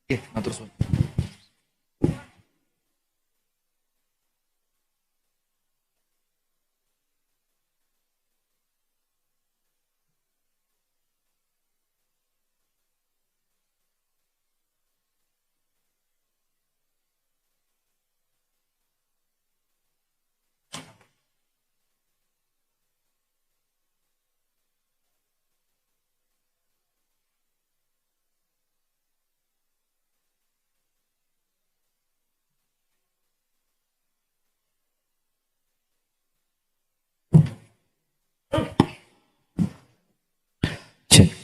Matur suwun. Cek.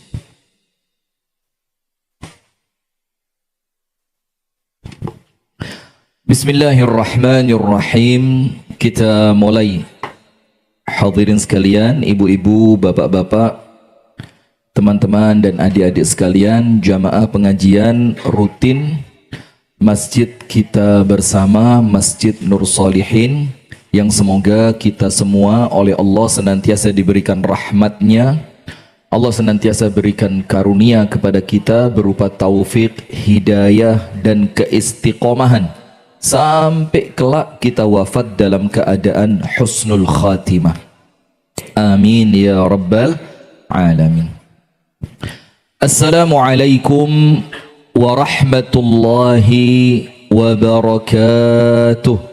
Bismillahirrahmanirrahim. Kita mulai. Hadirin sekalian, ibu-ibu, bapak-bapak, teman-teman dan adik-adik sekalian, jamaah pengajian rutin Masjid kita bersama, Masjid Nur Solihin, yang semoga kita semua oleh Allah senantiasa diberikan rahmatnya. Allah senantiasa berikan karunia kepada kita berupa taufik, hidayah dan keistiqomahan sampai kelak kita wafat dalam keadaan husnul khatimah. Amin ya rabbal alamin. Assalamualaikum warahmatullahi wabarakatuh.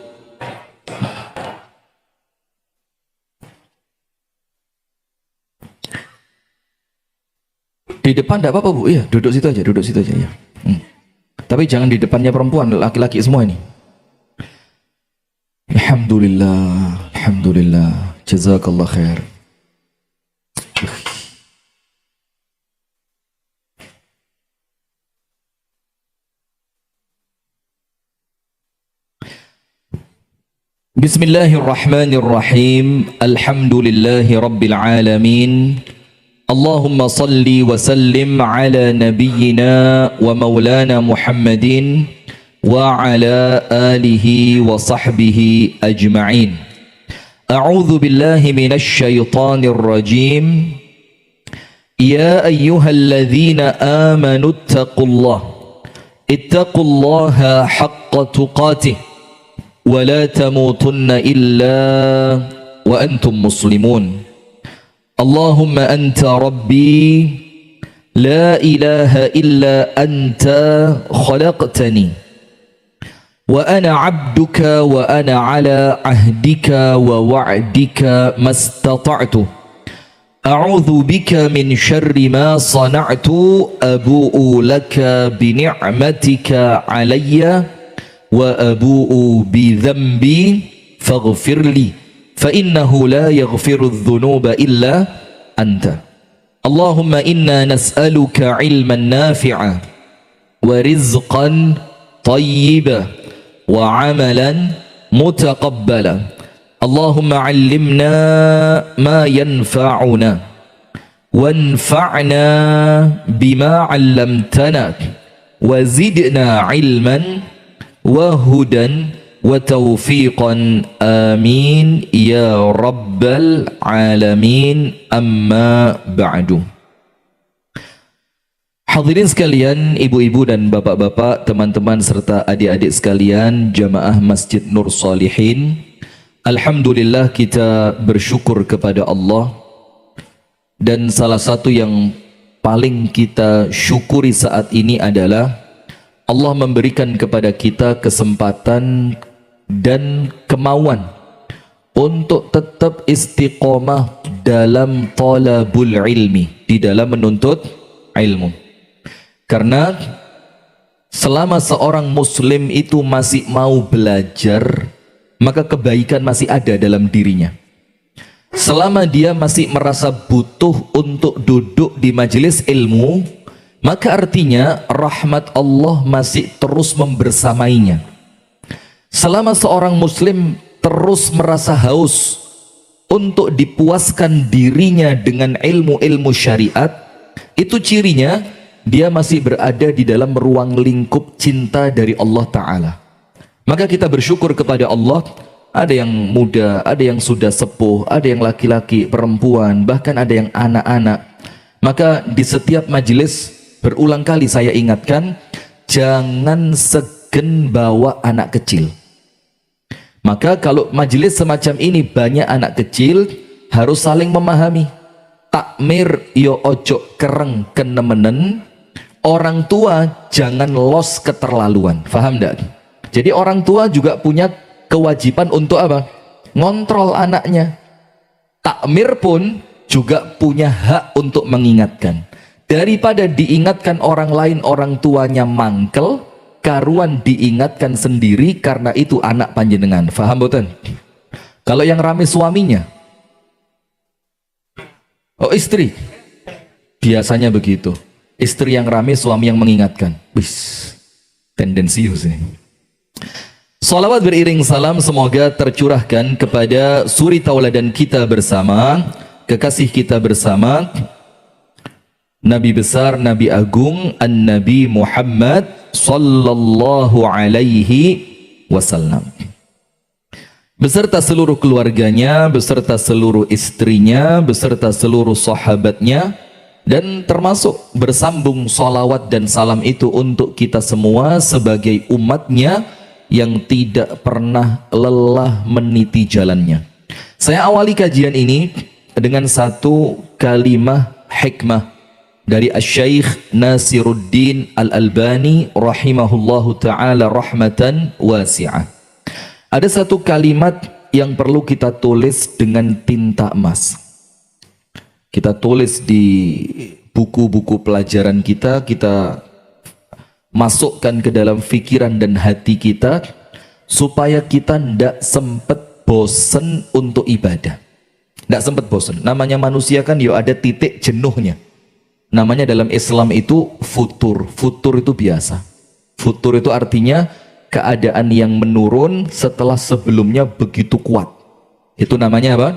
Di depan tidak apa-apa Bu, ya duduk situ aja ya. Tapi jangan di depannya perempuan, laki-laki semua ini. Alhamdulillah, alhamdulillah, jazakallah khair. Bismillahirrahmanirrahim. Alhamdulillahi rabbil alamin. Allahumma salli wa sallim ala nabiyyina wa maulana Muhammadin wa ala alihi wa sahbihi ajma'in. A'udzu billahi minasy syaithanir rajim. Ya ayyuhalladzina amanu ittaqullaha haqqa tuqatih wa la tamutunna illa wa antum muslimun. Allahumma anta rabbi la ilaha illa anta khalaqtani wa ana abduka wa ana ala ahdika wa wa'dika mastata'tu a'udhu bika min syarri ma sana'tu abu'u laka bi ni'matika alayya wa abu'u bi dhanbi faghfirli fa innahu la yaghfiru dhunuba illa anta. Allahumma inna nas'aluka ilman nafi'a wa rizqan tayyiba wa amalan mutaqabbala. Allahumma 'allimna ma yanfa'una wanfa'na bima 'allamtana wa zidna 'ilman wa hudan wa taufiqan. Amin ya rabbal alamin. Amma ba'du. Hadirin sekalian, ibu-ibu dan bapak-bapak, teman-teman serta adik-adik sekalian, jamaah Masjid Nur Solihin, alhamdulillah kita bersyukur kepada Allah. Dan salah satu yang paling kita syukuri saat ini adalah Allah memberikan kepada kita kesempatan dan kemauan untuk tetap istiqomah dalam talabul ilmi, di dalam menuntut ilmu. Karena selama seorang muslim itu masih mau belajar, maka kebaikan masih ada dalam dirinya. Selama dia masih merasa butuh untuk duduk di majelis ilmu, maka artinya rahmat Allah masih terus membersamainya. Selama seorang muslim terus merasa haus untuk dipuaskan dirinya dengan ilmu-ilmu syariat, itu cirinya dia masih berada di dalam ruang lingkup cinta dari Allah Ta'ala. Maka kita bersyukur kepada Allah. Ada yang muda, ada yang sudah sepuh, ada yang laki-laki, perempuan, bahkan ada yang anak-anak. Maka di setiap majelis berulang kali saya ingatkan, jangan segen bawa anak kecil. Maka kalau majelis semacam ini banyak anak kecil, harus saling memahami. Takmir yo ojo kereng kenemenen, orang tua jangan los keterlaluan. Faham enggak? Jadi orang tua juga punya kewajiban untuk apa? Ngontrol anaknya. Takmir pun juga punya hak untuk mengingatkan. Daripada diingatkan orang lain, orang tuanya mangkel, karuan diingatkan sendiri karena itu anak panjenengan. Faham boten? Kalau yang rame suaminya, oh istri, biasanya begitu. Istri yang rame, suami yang mengingatkan. Wis, tendensius ini. Salawat beriring salam semoga tercurahkan kepada suri tauladan kita bersama, kekasih kita bersama, Nabi besar, Nabi agung, An-Nabi Muhammad sallallahu alaihi wasallam. Beserta seluruh keluarganya, beserta seluruh istrinya, beserta seluruh sahabatnya, dan termasuk bersambung salawat dan salam itu untuk kita semua sebagai umatnya yang tidak pernah lelah meniti jalannya. Saya awali kajian ini dengan satu kalimah hikmah dari Asy-Syaikh Nasiruddin Al-Albani rahimahullahu ta'ala rahmatan wasi'ah. Ada satu kalimat yang perlu kita tulis dengan tinta emas. Kita tulis di buku-buku pelajaran kita, kita masukkan ke dalam pikiran dan hati kita, supaya kita tidak sempat bosen untuk ibadah. Tidak sempat bosen. Namanya manusia kan yo ada titik jenuhnya. Namanya dalam Islam itu futur. Futur itu biasa. Futur itu artinya keadaan yang menurun setelah sebelumnya begitu kuat. Itu namanya apa?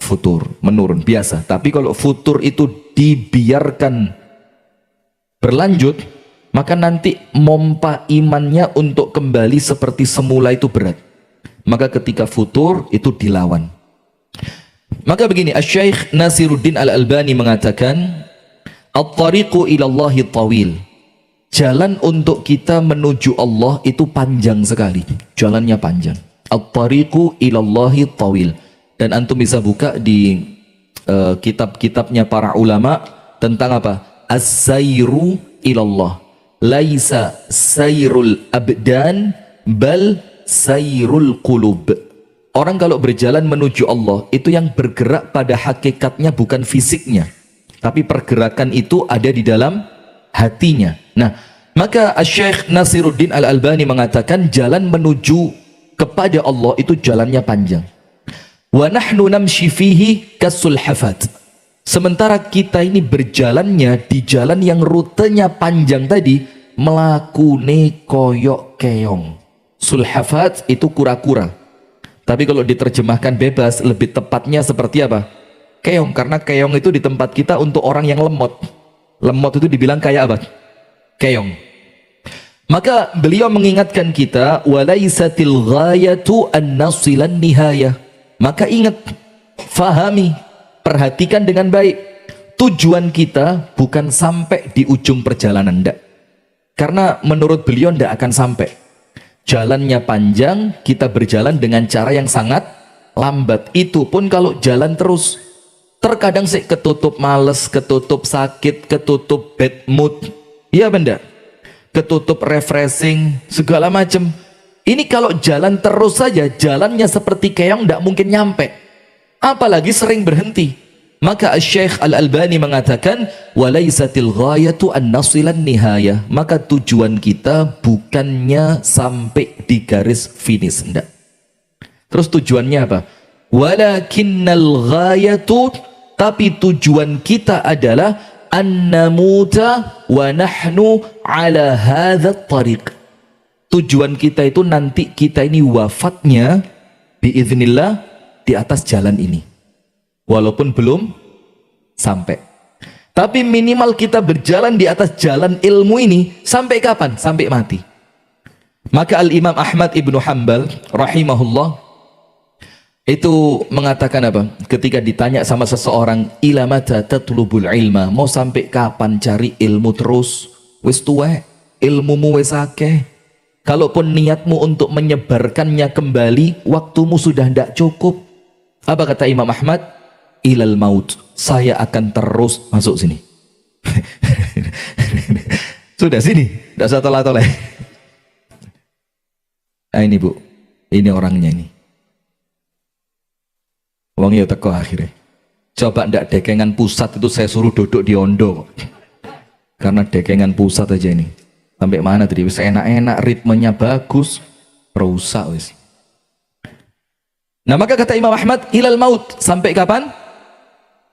Futur, menurun, biasa. Tapi kalau futur itu dibiarkan berlanjut, maka nanti mompa imannya untuk kembali seperti semula itu berat. Maka ketika futur itu dilawan. Maka begini, Asy-Syaikh Nasiruddin Al-Albani mengatakan, At-tariqu ilallahi tawil. Jalan untuk kita menuju Allah itu panjang sekali. Jalannya panjang. At-tariqu ilallahi tawil. Dan antum bisa buka di kitab-kitabnya para ulama tentang apa? As-sayru ilallah. Laisa sayrul abdan bal sayrul qulub. Orang kalau berjalan menuju Allah itu yang bergerak pada hakikatnya bukan fisiknya, tapi pergerakan itu ada di dalam hatinya. Nah, maka Asy-Syaikh Nasiruddin Al-Albani mengatakan jalan menuju kepada Allah itu jalannya panjang. Wa nahnu namshi fihi kasulhafat. Sementara kita ini berjalannya di jalan yang rutenya panjang tadi, melakune koyok keong. Sulhafat itu kura-kura. Tapi kalau diterjemahkan bebas, lebih tepatnya seperti apa? Keong, karena keong itu di tempat kita untuk orang yang lemot. Lemot itu dibilang kayak apa? Keong. Maka beliau mengingatkan kita, walaisatil ghayatu an nasilan nihayah. Maka ingat, fahami, perhatikan dengan baik. Tujuan kita bukan sampai di ujung perjalanan, enggak. Karena menurut beliau enggak akan sampai. Jalannya panjang, kita berjalan dengan cara yang sangat lambat. Itu pun kalau jalan terus. Terkadang sih ketutup males, ketutup sakit, ketutup bad mood. Iya benda? Ketutup refreshing, segala macam. Ini kalau jalan terus saja, jalannya seperti keong, tidak mungkin nyampe. Apalagi sering berhenti. Maka Syekh Al-Albani mengatakan, walaisatil ghayatu an nasilan nihayah. Maka tujuan kita bukannya sampai di garis finish, enggak. Terus tujuannya apa? Walakinnal ghayatu, tapi tujuan kita adalah an namuta wa nahnu ala hadzal tariq. Tujuan kita itu nanti kita ini wafatnya biiznillah di atas jalan ini. Walaupun belum sampai. Tapi minimal kita berjalan di atas jalan ilmu ini sampai kapan? Sampai mati. Maka Al-Imam Ahmad Ibnu Hanbal rahimahullah itu mengatakan apa? Ketika ditanya sama seseorang, ila mata tatlubul ilma, mau sampai kapan cari ilmu terus? Wis tuwek, ilmumu wis akeh. Kalaupun niatmu untuk menyebarkannya kembali, waktumu sudah tidak cukup. Apa kata Imam Ahmad? Ilal maut, saya akan terus masuk sini. Sudah sini, tidak usah tolak-tolak. Nah ini Bu, ini orangnya ini. Wong ya teko akhirnya. Coba ndak dekengan pusat itu saya suruh duduk di Ondo. Karena dekengan pusat aja ini. Sampai mana tadi? Wis enak-enak, ritmenya bagus, rusak wis. Nah maka kata Imam Ahmad, ilal maut, sampai kapan?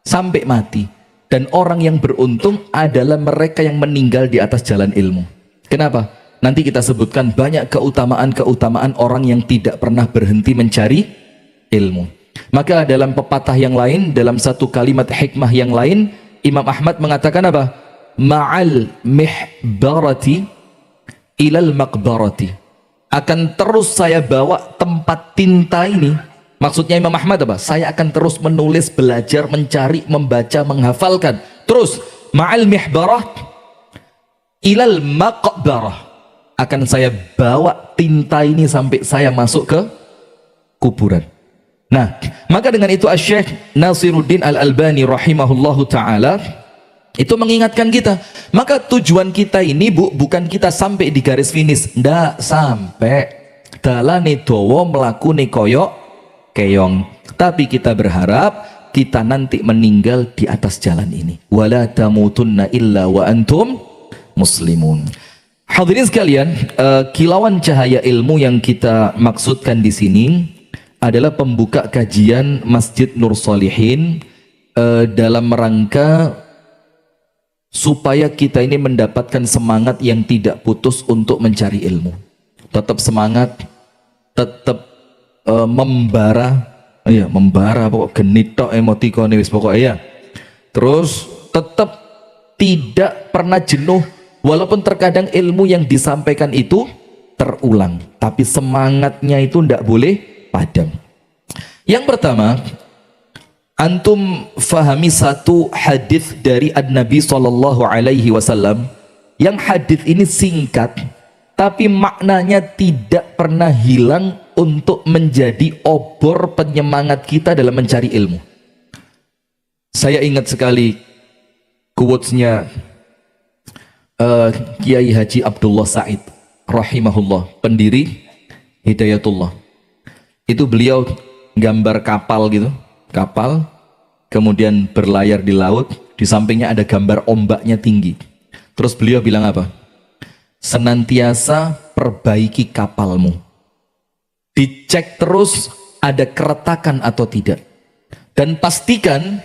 Sampai mati. Dan orang yang beruntung adalah mereka yang meninggal di atas jalan ilmu. Kenapa? Nanti kita sebutkan banyak keutamaan-keutamaan orang yang tidak pernah berhenti mencari ilmu. Maka dalam pepatah yang lain, dalam satu kalimat hikmah yang lain, Imam Ahmad mengatakan apa? Ma'al mihbarati ilal maqbarati, akan terus saya bawa tempat tinta ini. Maksudnya Imam Ahmad apa? Saya akan terus menulis, belajar, mencari, membaca, menghafalkan. Terus ma'al mihbarah ilal maqbarah, akan saya bawa tinta ini sampai saya masuk ke kuburan. Nah, maka dengan itu Asy-Syaikh Nasiruddin Al-Albani rahimahullahu taala itu mengingatkan kita, maka tujuan kita ini Bu, bukan kita sampai di garis finish, ndak sampai dalane dawa mlakune koyok keong, tapi kita berharap kita nanti meninggal di atas jalan ini. Wala tamutunna illa wa antum muslimun. Hadirin sekalian, kilauan cahaya ilmu yang kita maksudkan di sini adalah pembuka kajian Masjid Nur Shalihin dalam rangka supaya kita ini mendapatkan semangat yang tidak putus untuk mencari ilmu. Tetap semangat, tetap membara, ya membara, pokok genit tok emotikone wis pokoknya ya. Terus tetap tidak pernah jenuh, walaupun terkadang ilmu yang disampaikan itu terulang, tapi semangatnya itu tidak boleh padam. Yang pertama, antum fahami satu hadis dari Nabi Sallallahu Alaihi Wasallam, yang hadis ini singkat tapi maknanya tidak pernah hilang untuk menjadi obor penyemangat kita dalam mencari ilmu. Saya ingat sekali quotes-nya Kiai Haji Abdullah Said rahimahullah, pendiri Hidayatullah. Itu beliau gambar kapal gitu, kapal kemudian berlayar di laut, di sampingnya ada gambar ombaknya tinggi. Terus beliau bilang apa? Senantiasa perbaiki kapalmu, dicek terus ada keretakan atau tidak, dan pastikan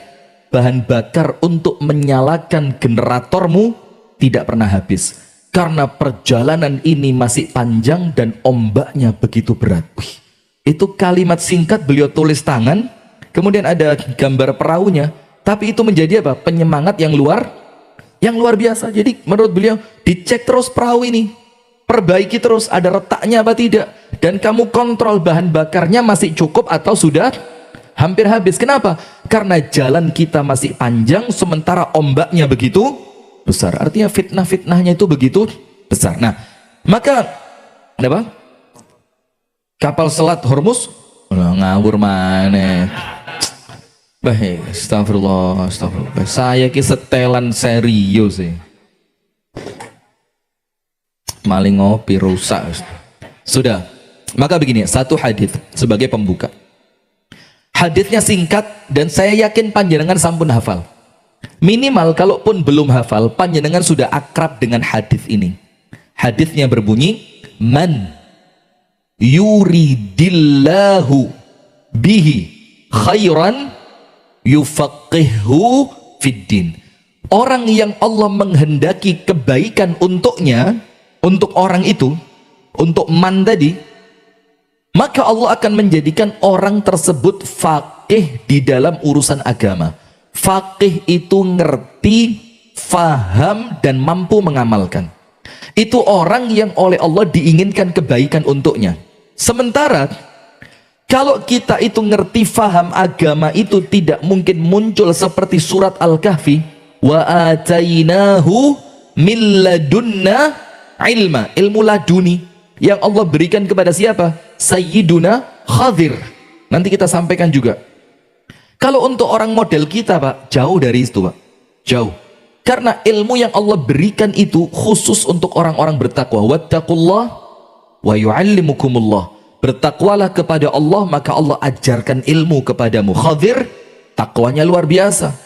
bahan bakar untuk menyalakan generatormu tidak pernah habis, karena perjalanan ini masih panjang dan ombaknya begitu berat. Wih, itu kalimat singkat beliau tulis tangan, kemudian ada gambar perahunya, tapi itu menjadi apa? Penyemangat yang luar biasa. Jadi menurut beliau, dicek terus perahu ini, perbaiki terus ada retaknya apa tidak, dan kamu kontrol bahan bakarnya masih cukup atau sudah hampir habis. Kenapa? Karena jalan kita masih panjang sementara ombaknya begitu besar. Artinya fitnah-fitnahnya itu begitu besar. Nah, maka apa? Kapal selat Hormuz ngawur mana? Baik, astagfirullah, astagfirullah. Saya ki setelan serius sih. Maling ngopi rusak. Sudah. Maka begini, satu hadis sebagai pembuka. Hadisnya singkat dan saya yakin panjenengan sampun hafal. Minimal kalaupun belum hafal, panjenengan sudah akrab dengan hadis ini. Hadisnya berbunyi, man yuridillahu bihi khairan yufaqihhu fiddin. Orang yang Allah menghendaki kebaikan untuknya, untuk orang itu, untuk man tadi, maka Allah akan menjadikan orang tersebut faqih di dalam urusan agama. Faqih itu ngerti, faham, dan mampu mengamalkan. Itu orang yang oleh Allah diinginkan kebaikan untuknya. Sementara kalau kita itu ngerti, faham agama itu tidak mungkin muncul seperti surat Al-Kahfi, wa atainahu min ladunna ilma, ilmu laduni yang Allah berikan kepada siapa? Sayyiduna Khadir. Nanti kita sampaikan juga. Kalau untuk orang model kita Pak, jauh dari itu Pak, jauh. Karena ilmu yang Allah berikan itu khusus untuk orang-orang bertakwa. Wattaqullah wa yu'allimukumullah. Bertakwalah kepada Allah, maka Allah ajarkan ilmu kepadamu. Khadir, takwanya luar biasa,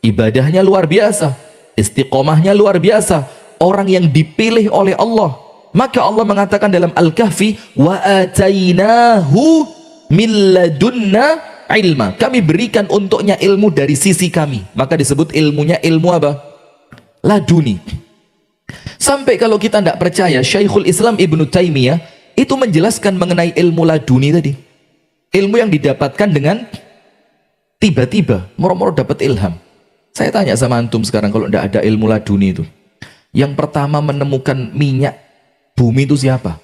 ibadahnya luar biasa, istiqomahnya luar biasa. Orang yang dipilih oleh Allah. Maka Allah mengatakan dalam Al-Kahfi, wa atainahu min ladunna ilma. Kami berikan untuknya ilmu dari sisi kami. Maka disebut ilmunya ilmu apa? Laduni. Sampai kalau kita tidak percaya, Syekhul Islam Ibnu Taimiyah itu menjelaskan mengenai ilmu laduni tadi. Ilmu yang didapatkan dengan tiba-tiba, moro-moro dapat ilham. Saya tanya sama antum sekarang, kalau tidak ada ilmu laduni itu, yang pertama menemukan minyak bumi itu siapa?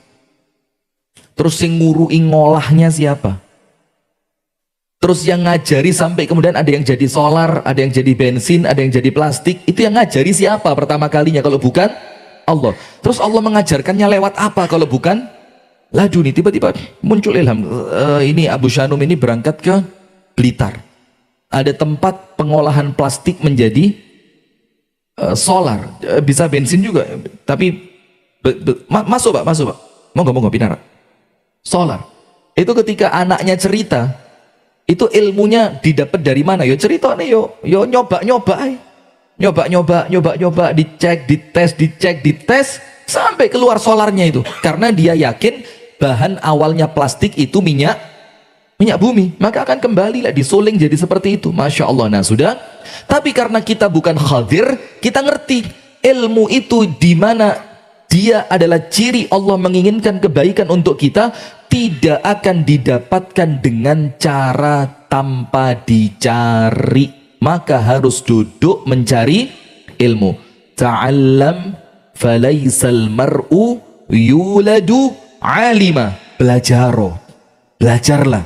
Terus yang ngurui ngolahnya siapa? Terus yang ngajari sampai kemudian ada yang jadi solar, ada yang jadi bensin, ada yang jadi plastik. Itu yang ngajari siapa pertama kalinya kalau bukan Allah? Terus Allah mengajarkannya lewat apa kalau bukan laduni? Tiba-tiba muncul ilham. Ini Abu Shanum ini berangkat ke Blitar. Ada tempat pengolahan plastik menjadi solar. Bisa bensin juga. Tapi masuk Pak, masuk Pak. Monggo Pinara. Solar. Itu ketika anaknya cerita, itu ilmunya didapat dari mana? Yo cerita nih, yo nyoba, dites, sampai keluar solarnya itu. Karena dia yakin bahan awalnya plastik itu minyak bumi, maka akan kembali lah disuling jadi seperti itu. Masya Allah. Nah sudah. Tapi karena kita bukan khadir, kita ngerti ilmu itu di mana dia adalah ciri Allah menginginkan kebaikan untuk kita. Tidak akan didapatkan dengan cara tanpa dicari, maka harus duduk mencari ilmu. Ta'allam falaisal mar'u yuladu alima. Belajarlah.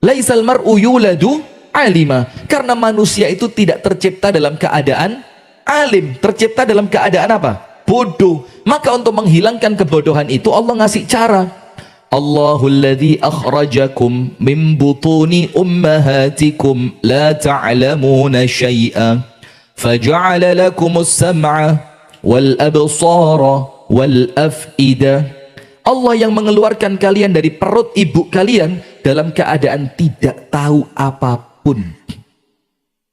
Laisal mar'u yuladu alima. Karena manusia itu tidak tercipta dalam keadaan alim, tercipta dalam keadaan apa? Bodoh. Maka untuk menghilangkan kebodohan itu Allah ngasih cara. Allahul ladzi akhrajakum min butuni ummahatikum la ta'lamuna syai'a faja'ala lakumus sam'a wal absara wal af'ida. Allah yang mengeluarkan kalian dari perut ibu kalian dalam keadaan tidak tahu apapun.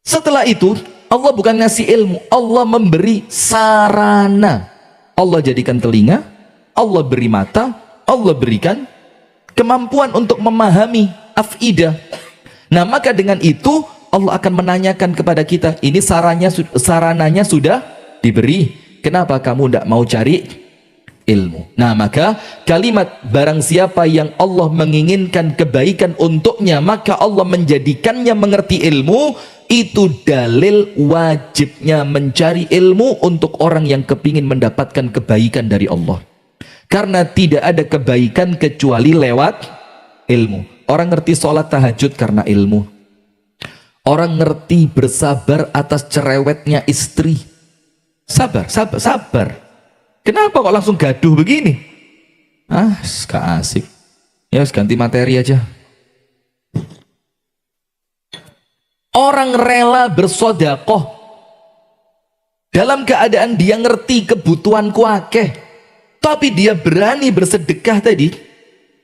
Setelah itu Allah bukan ngasih ilmu, Allah memberi sarana. Allah jadikan telinga, Allah beri mata, Allah berikan kemampuan untuk memahami afidah. Nah maka dengan itu Allah akan menanyakan kepada kita, ini sarananya sudah diberi, kenapa kamu tidak mau cari ilmu? Nah maka kalimat barang siapa yang Allah menginginkan kebaikan untuknya, maka Allah menjadikannya mengerti ilmu. Itu dalil wajibnya mencari ilmu untuk orang yang kepingin mendapatkan kebaikan dari Allah. Karena tidak ada kebaikan kecuali lewat ilmu. Orang ngerti sholat tahajud karena ilmu. Orang ngerti bersabar atas cerewetnya istri. Sabar. Kenapa kok langsung gaduh begini? Gak asik. Ya ganti materi aja. Orang rela bersodakoh dalam keadaan dia ngerti kebutuhanku akeh, tapi dia berani bersedekah tadi,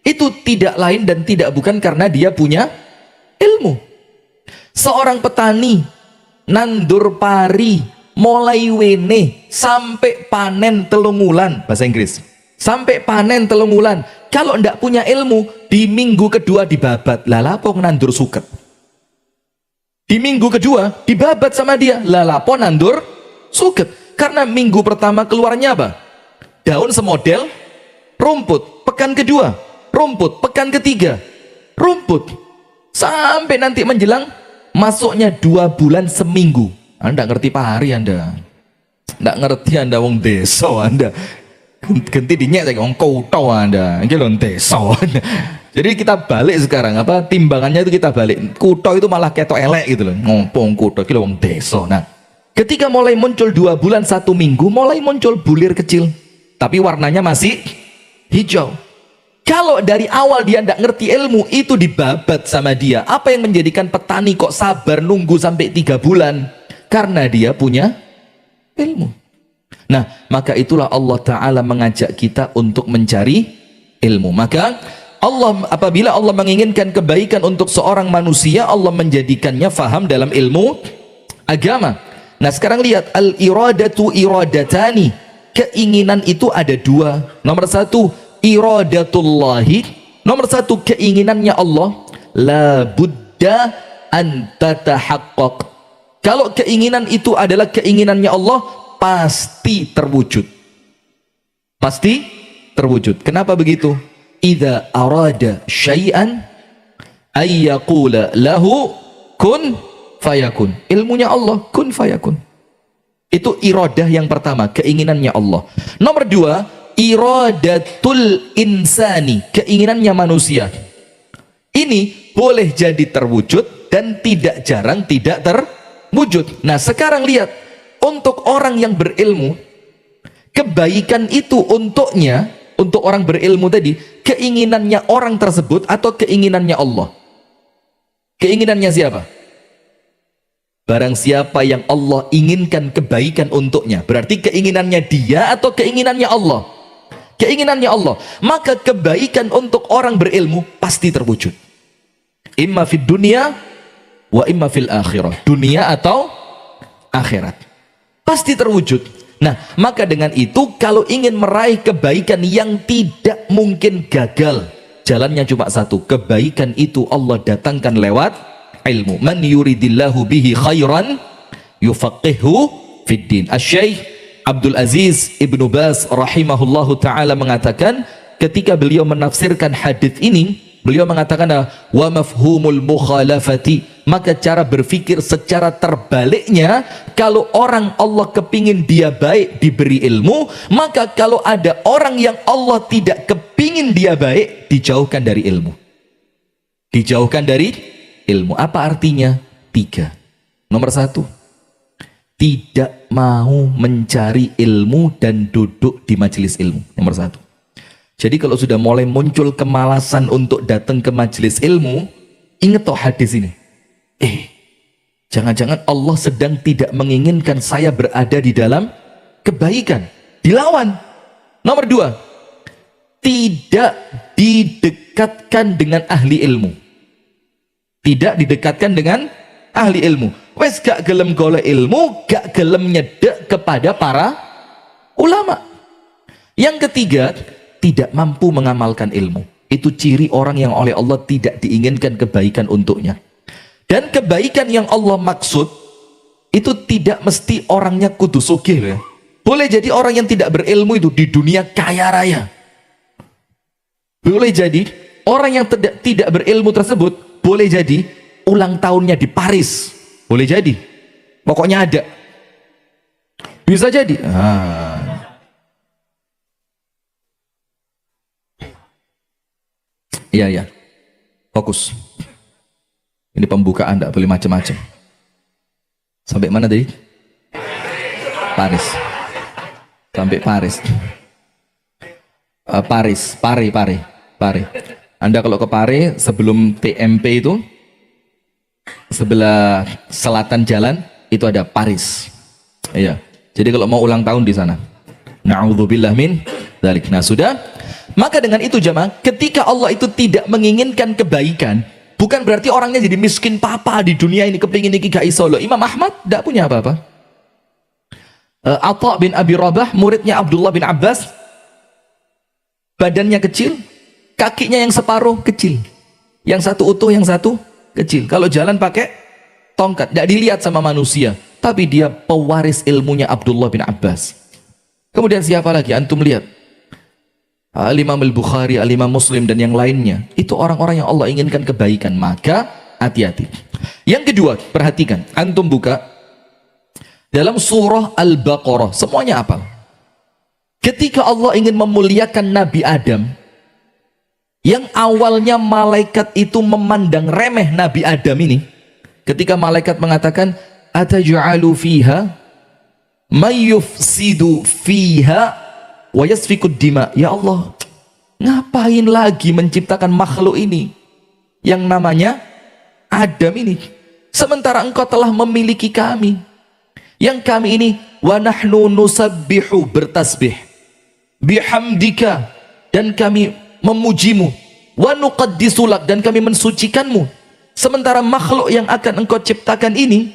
itu tidak lain dan tidak bukan karena dia punya ilmu. Seorang petani nandur pari mulai wene sampai panen telungulan, bahasa Inggris, sampai panen telungulan, kalau ndak punya ilmu, di minggu kedua dibabat. Lapo nandur suket. Di minggu kedua dibabat sama dia. Lapo nandur suket. Karena minggu pertama keluarnya apa? Daun semodel rumput. Pekan kedua rumput. Pekan ketiga rumput. Sampai nanti menjelang masuknya 2 bulan seminggu. Anda ngerti pari Anda. Nggak ngerti Anda wong desa Anda. Ganti dinyek wong kutho Anda. Iki lho desa. Jadi kita balik sekarang, timbangannya itu kita balik. Kutho itu malah ketok elek gitu loh. Ngompong kutho iki lho wong desa. Nah, ketika mulai muncul 2 bulan 1 minggu, mulai muncul bulir kecil. tapi warnanya masih hijau. Kalau dari awal dia tidak ngerti ilmu, itu dibabat sama dia. Apa yang menjadikan petani kok sabar nunggu sampai 3 bulan? Karena dia punya ilmu. Nah, maka itulah Allah Ta'ala mengajak kita untuk mencari ilmu. Maka Allah, apabila Allah menginginkan kebaikan untuk seorang manusia, Allah menjadikannya faham dalam ilmu agama. Nah, sekarang lihat, al-iradatu iradatani. Keinginan itu ada 2. Nomor 1, iradatullahi. Nomor 1, keinginannya Allah. La budda an tatahaqqaq. Kalau keinginan itu adalah keinginannya Allah, pasti terwujud. Pasti terwujud. Kenapa begitu? Idza arada syai'an ayyaqula lahu kun fayakun. Ilmunya Allah, kun fayakun. Itu iradah yang pertama, keinginannya Allah. Nomor 2, iradatul insani, keinginannya manusia. Ini boleh jadi terwujud dan tidak jarang tidak terwujud. Nah, sekarang lihat, untuk orang yang berilmu, kebaikan itu untuknya, untuk orang berilmu tadi, keinginannya orang tersebut atau keinginannya Allah? Keinginannya siapa? Barang siapa yang Allah inginkan kebaikan untuknya, berarti keinginannya dia atau keinginannya Allah? Keinginannya Allah. Maka kebaikan untuk orang berilmu pasti terwujud. Imma fid dunia wa imma fil akhirah. Dunia atau akhirat. Pasti terwujud. Nah, maka dengan itu kalau ingin meraih kebaikan yang tidak mungkin gagal, jalannya cuma satu. Kebaikan itu Allah datangkan lewat ilmu. Man yuridillahu bihi khairan yufaqihu fid din. Asy-Syaikh Abdul Aziz Ibnu Baz rahimahullahu ta'ala mengatakan, ketika beliau menafsirkan hadis ini, beliau mengatakan, wa mafhumul mukhalafati, maka cara berpikir secara terbaliknya, kalau orang Allah kepingin dia baik diberi ilmu, maka kalau ada orang yang Allah tidak kepingin dia baik, dijauhkan dari ilmu. Dijauhkan dari ilmu. Apa artinya? 3. Nomor 1, tidak mau mencari ilmu dan duduk di majelis ilmu. Nomor 1. Jadi kalau sudah mulai muncul kemalasan untuk datang ke majelis ilmu, ingat toh hadis ini. Jangan-jangan Allah sedang tidak menginginkan saya berada di dalam kebaikan. Dilawan. Nomor 2, tidak didekatkan dengan ahli ilmu. Tidak didekatkan dengan ahli ilmu. Wes gak gelem golek ilmu, gak gelem nyedek kepada para ulama. Yang ketiga, tidak mampu mengamalkan ilmu. Itu ciri orang yang oleh Allah tidak diinginkan kebaikan untuknya. Dan kebaikan yang Allah maksud itu tidak mesti orangnya kudu sugih ya. Boleh jadi orang yang tidak berilmu itu di dunia kaya raya. Boleh jadi orang yang tidak berilmu tersebut, boleh jadi ulang tahunnya di Paris. Boleh jadi. Pokoknya ada. Bisa jadi. Iya. Fokus. Ini pembukaan, tidak boleh macam-macam. Sampai mana tadi? Paris. Sampai Paris. Pare. Anda kalau ke Pare, sebelum TMP itu, sebelah selatan jalan itu ada Paris. Iya. Jadi kalau mau ulang tahun di sana. Na'udzubillah min dzalik. Nah, sudah. Maka dengan itu jemaah, ketika Allah itu tidak menginginkan kebaikan, bukan berarti orangnya jadi miskin papa di dunia ini, kepingin iki gak iso. Imam Ahmad tidak punya apa-apa. Atha bin Abi Rabah, muridnya Abdullah bin Abbas, badannya kecil, kakinya yang separuh kecil, yang satu utuh, yang satu kecil. Kalau jalan pakai tongkat, tidak dilihat sama manusia, tapi dia pewaris ilmunya Abdullah bin Abbas. Kemudian siapa lagi? Antum lihat, Al-Imam Al-Bukhari, Al-Imam Muslim dan yang lainnya. Itu orang-orang yang Allah inginkan kebaikan. Maka hati-hati. Yang kedua, perhatikan, antum buka dalam surah Al-Baqarah, semuanya apa? Ketika Allah ingin memuliakan Nabi Adam, yang awalnya malaikat itu memandang remeh Nabi Adam ini, ketika malaikat mengatakan, ataj'alu fiha may yufsidu fiha wa yasfikud dima. Ya Allah, ngapain lagi menciptakan makhluk ini yang namanya Adam ini, sementara engkau telah memiliki kami, yang kami ini wa nahnu nusabbihu, bertasbih, bihamdika, dan kami memujimu, wa nuqaddisulak, dan kami mensucikanmu, sementara makhluk yang akan engkau ciptakan ini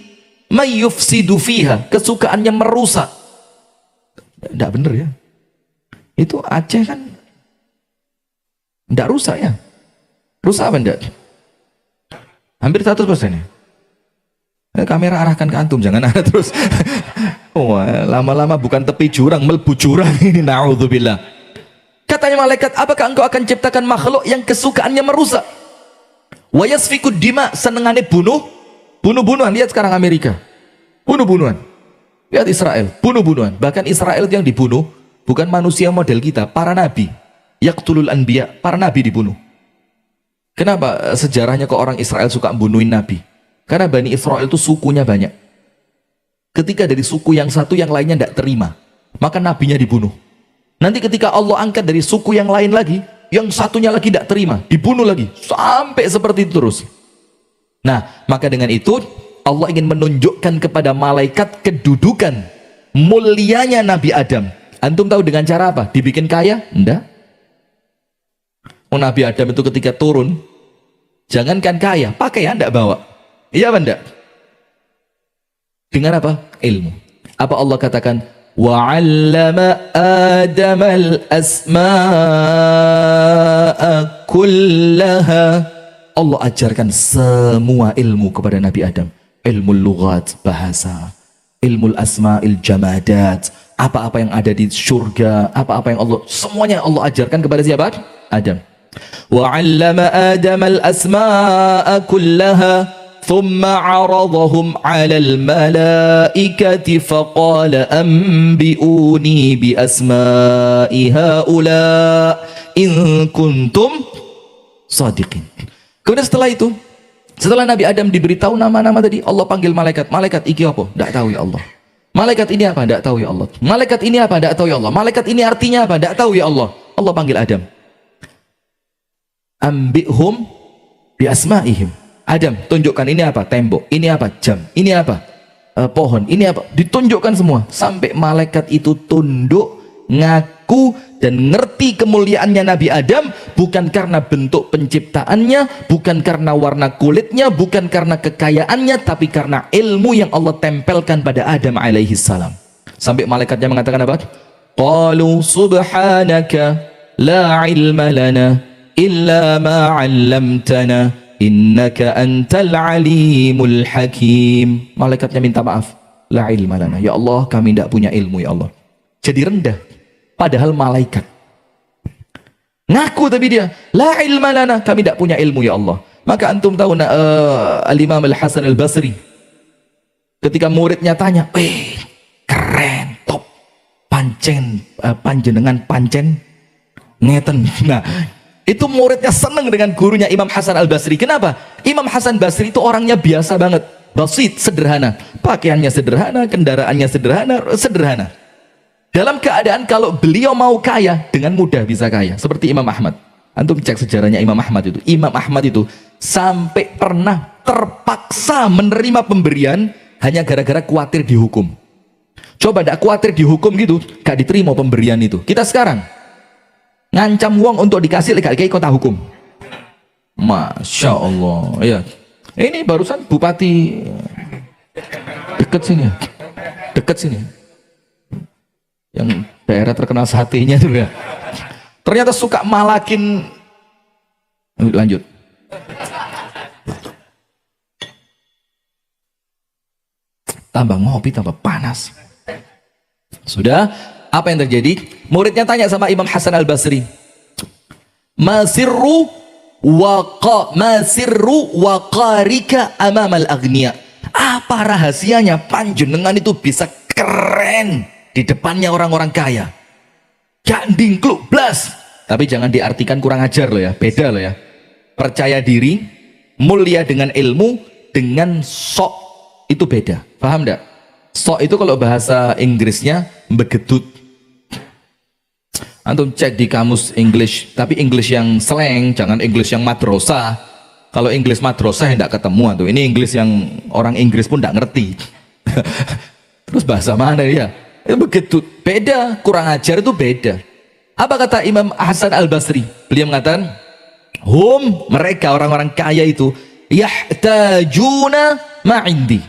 may yufsidu fiha, kesukaannya merusak. Tidak benar ya, itu Aceh kan tidak rusak ya, rusak apa enggak? Hampir 100% ya. Kamera arahkan ke antum, jangan arah terus. Wah, lama-lama bukan tepi jurang, melbu jurang ini, na'udzubillah. Katanya malaikat, apakah engkau akan ciptakan makhluk yang kesukaannya merusak? Wa yasfikud dima, senengannya bunuh-bunuhan. Lihat sekarang Amerika, bunuh-bunuhan. Lihat Israel, bunuh-bunuhan. Bahkan Israel yang dibunuh bukan manusia model kita, para nabi. Yaqtulul anbiya, para nabi dibunuh. Kenapa sejarahnya kok orang Israel suka bunuhin nabi? Karena Bani Israel itu sukunya banyak. Ketika dari suku yang satu, yang lainnya tidak terima, maka nabinya dibunuh. Nanti ketika Allah angkat dari suku yang lain lagi, yang satunya lagi tidak terima, dibunuh lagi. Sampai seperti itu terus. Nah, maka dengan itu Allah ingin menunjukkan kepada malaikat kedudukan mulianya Nabi Adam. Antum tahu dengan cara apa? Dibikin kaya? Enggak. Nabi Adam itu ketika turun, jangankan kaya, pakaian tidak bawa. Iya apa enggak? Dengan apa? Ilmu. Apa Allah katakan? Wa 'allama Adam al-asma'a kullaha. Allah ajarkan semua ilmu kepada Nabi Adam. Ilmu lughat, bahasa, ilmu asma'il jamadat, apa-apa yang ada di surga, apa-apa yang Allah, semuanya Allah ajarkan kepada siapa? Adam. وَعَلَّمَ آدَمَ الْأَسْمَاءَ كُلَّهَا ثُمَّ عَرَضَهُمْ عَلَى الْمَلَائِكَةِ فَقَالَ أَنْبِئُونِي بِأَسْمَاءِ هَؤُلَاءِ إِنْ كُنْتُمْ صَادِقِينَ. Kemudian setelah itu, setelah Nabi Adam diberitahu nama-nama tadi, Allah panggil malaikat. Malaikat iki apa? Tidak tahu ya Allah. Malaikat ini apa? Tidak tahu ya Allah. Malaikat ini apa? Tidak tahu ya Allah. Malaikat ini artinya apa? Tidak tahu ya Allah. Allah panggil Adam. Ambihum bi asma'ihim. Adam, tunjukkan ini apa? Tembok. Ini apa? Jam. Ini apa? Pohon. Ini apa? Ditunjukkan semua. Sampai malaikat itu tunduk, ngaku, dan ngerti kemuliaannya Nabi Adam. Bukan karena bentuk penciptaannya, bukan karena warna kulitnya, bukan karena kekayaannya, tapi karena ilmu yang Allah tempelkan pada Adam alaihi salam. Sampai malaikatnya mengatakan apa? Qalu subhanaka la ilma lana illa ma 'allamtana innaka antal alimul hakim. Malaikatnya minta maaf, la ilma lana, ya Allah kami tidak punya ilmu ya Allah. Jadi rendah, padahal malaikat ngaku, tapi dia la ilma lana, kami tidak punya ilmu ya Allah. Maka antum tahu Al-Imam Al-Hasan Al-Basri ketika muridnya tanya, keren, top, panjenengan pancen ngeten. Nah, itu muridnya senang dengan gurunya Imam Hasan Al-Basri. Kenapa? Imam Hasan Basri itu orangnya biasa banget, basit, sederhana, pakaiannya sederhana, kendaraannya sederhana. Dalam keadaan kalau beliau mau kaya, dengan mudah bisa kaya. Seperti Imam Ahmad. Antum cek sejarahnya Imam Ahmad itu. Imam Ahmad itu sampai pernah terpaksa menerima pemberian hanya gara-gara khawatir dihukum. Coba tidak khawatir dihukum gitu, gak diterima pemberian itu. Kita sekarang ngancam uang untuk dikasih kayak kota hukum. Masya Allah. Ya. Ini barusan bupati dekat sini, yang daerah terkenal satenya tuh ya. Ternyata suka malakin. Lanjut. Tambah ngopi tambah panas. Sudah. Apa yang terjadi? Muridnya tanya sama Imam Hasan Al-Basri, masirru waqarika amamal agniya. Apa rahasianya panjenengan itu bisa keren di depannya orang-orang kaya? Gak dingkluk blas. Tapi jangan diartikan kurang ajar loh ya, beda loh ya. Percaya diri, mulia dengan ilmu, dengan sok itu beda. Paham enggak? Sok itu kalau bahasa Inggrisnya begedut. Antum cek di kamus English, tapi English yang slang, jangan English yang madrasah. Kalau English madrasah tidak ketemu tuh. Ini English yang orang Inggris pun tidak ngerti. Terus bahasa mana ya? Begitu beda, kurang ajar itu beda. Apa kata Imam Hasan Al-Basri? Beliau mengatakan, mereka orang-orang kaya itu yahtajuna ma'indi.